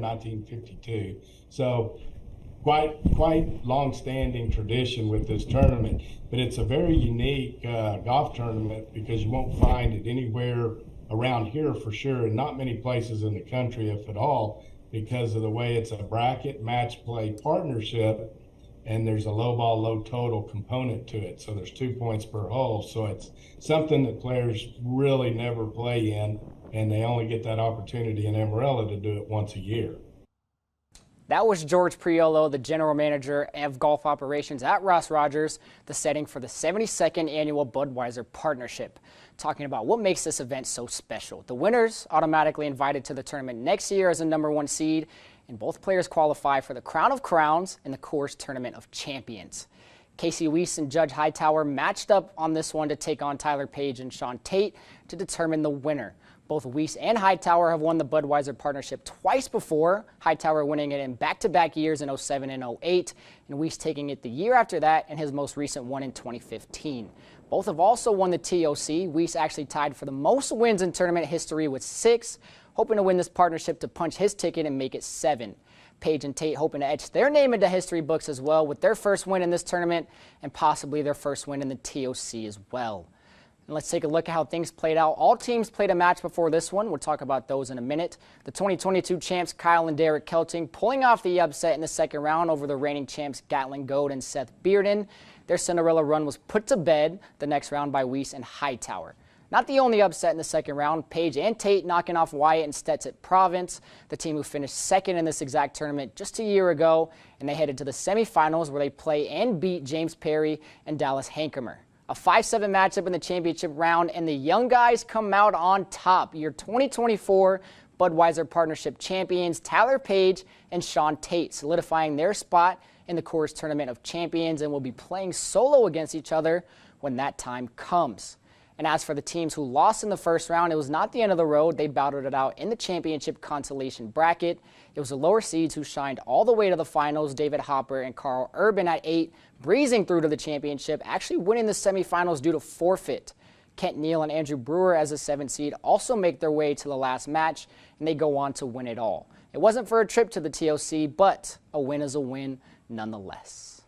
1952. So quite long-standing tradition with this tournament, but it's a very unique golf tournament because you won't find it anywhere around here for sure, and not many places in the country, if at all, because of the way it's a bracket match play partnership, and there's a low ball, low total component to it. So there's 2 points per hole. So it's something that players really never play in, and they only get that opportunity in Amarillo to do it once a year. That was George Priolo, the general manager of golf operations at Ross Rogers, the setting for the 72nd annual Budweiser partnership, talking about what makes this event so special. The winners automatically invited to the tournament next year as a #1 seed, and both players qualify for the Crown of Crowns and the Coors Tournament of Champions. Casey Weiss and Judge Hightower matched up on this one to take on Tyler Page and Sean Tate to determine the winner. Both Weiss and Hightower have won the Budweiser partnership twice before, Hightower winning it in back-to-back years in 07 and 08, and Weiss taking it the year after that in his most recent one in 2015. Both have also won the TOC. Weiss actually tied for the most wins in tournament history with 6, hoping to win this partnership to punch his ticket and make it 7. Page and Tate hoping to etch their name into history books as well with their first win in this tournament and possibly their first win in the TOC as well. And let's take a look at how things played out. All teams played a match before this one. We'll talk about those in a minute. The 2022 champs Kyle and Derek Kelting pulling off the upset in the second round over the reigning champs Gatlin Goad and Seth Bearden. Their Cinderella run was put to bed the next round by Weiss and Hightower. Not the only upset in the second round, Page and Tate knocking off Wyatt and Stetson Province, the team who finished second in this exact tournament just a year ago, and they headed to the semifinals where they play and beat James Perry and Dallas Hankemer. A 5-7 matchup in the championship round, and the young guys come out on top. Your 2024 Budweiser Partnership champions, Tyler Page and Sean Tate, solidifying their spot in the Coors Tournament of Champions and will be playing solo against each other when that time comes. And as for the teams who lost in the first round, it was not the end of the road. They battled it out in the championship consolation bracket. It was the lower seeds who shined all the way to the finals, David Hopper and Carl Urban at 8, breezing through to the championship, actually winning the semifinals due to forfeit. Kent Neal and Andrew Brewer as a 7th seed also make their way to the last match, and they go on to win it all. It wasn't for a trip to the TOC, but a win is a win nonetheless.